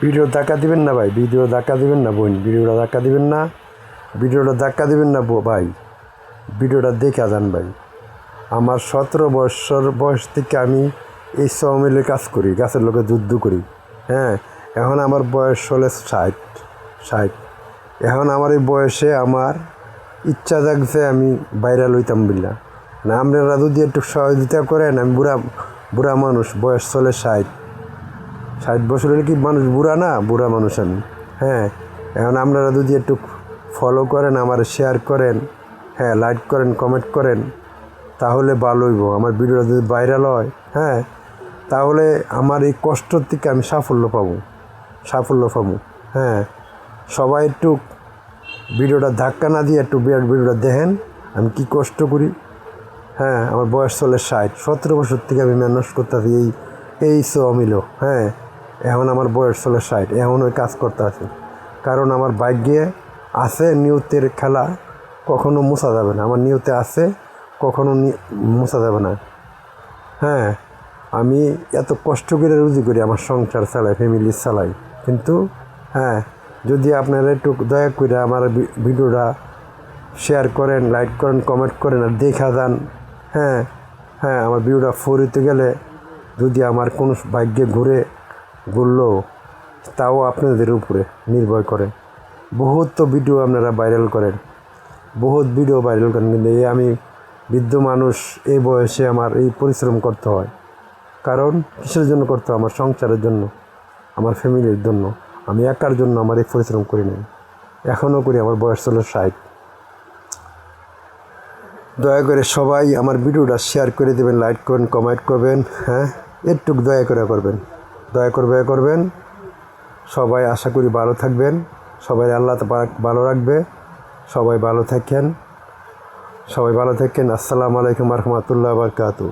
Video ধাক্কা দিবেন না ভাই, ভিডিও ধাক্কা দিবেন না বোন, ভিডিওটা ধাক্কা দিবেন না, ভিডিওটা ধাক্কা দিবেন না ভাই, ভিডিওটা দেখে যান ভাই। আমার 17 বছর বয়স থেকে আমি এই সমিলে কাজ করি, গাছের লোকে যুদ্ধ করি। হ্যাঁ, এখন আমার বয়স হলে 60। এখন আমার এই বয়সে আমার ইচ্ছা জাগছে আমি ভাইরাল হইতাম বিল্লা না। আপনারা যদি একটু সহযোগিতা করেন, আমি বুড়া মানুষ, বয়স চলে 60 বছরের কি মানুষ বুড়া না? বুড়া মানুষ আমি। হ্যাঁ, এখন আপনারা যদি একটু ফলো করেন, আমার শেয়ার করেন, হ্যাঁ লাইক করেন, কমেন্ট করেন, তাহলে ভালো হইব। আমার ভিডিওটা যদি ভাইরাল হয়, হ্যাঁ, তাহলে আমার এই কষ্ট থেকে আমি সাফল্য পাবো। হ্যাঁ, সবাই একটু ভিডিওটা ধাক্কা না দিয়ে একটু ভিডিওটা দেখেন আমি কি কষ্ট করি। হ্যাঁ, আমার বয়স চলে 17 বছর থেকে আমি ম্যানেজ করতেছি এই অমিল। হ্যাঁ, এখন আমার বয়স চলে 60, এখন ওই কাজ করতে আছি। কারণ আমার ভাগ্যে আছে নিয়তের খেলা, কখনো মোছা যাবে না। আমার নিয়তে আছে, কখনো মোছা যাবে না। হ্যাঁ, আমি এত কষ্ট করে রুজি করি, আমার সংসার চালাই, ফ্যামিলি চালাই। কিন্তু হ্যাঁ, যদি আপনারা একটু দয়া করে আমার ভিডিওটা শেয়ার করেন, লাইক করেন, কমেন্ট করেন আর দেখা যান। হ্যাঁ, আমার ভিডিওটা ফরিতে গেলে যদি আমার কোনো ভাগ্যে ঘুরলো, তাও আপনাদের উপরে নির্ভর করে। বহুত তো ভিডিও আপনারা ভাইরাল করেন, কিন্তু এই আমি বৃদ্ধ মানুষ, এই বয়সে আমার এই পরিশ্রম করতে হয়। কারণ কিসের জন্য করতে হয়? আমার সংসারের জন্য, আমার ফ্যামিলির জন্য। আমি একার জন্য আমার এই পরিশ্রম করি নাই, এখনও করি। আমার বয়স হলো 60। দয়া করে সবাই আমার ভিডিওটা শেয়ার করে দেবেন, লাইক করবেন, কমেন্ট করবেন। হ্যাঁ, একটু দয়া করবেন। সবাই আশা করি ভালো থাকবেন, সবাই আল্লাহ ভালো রাখবে। সবাই ভালো থাকেন। আসসালামু আলাইকুম রহমতুল্লাহ বারকাতুহু।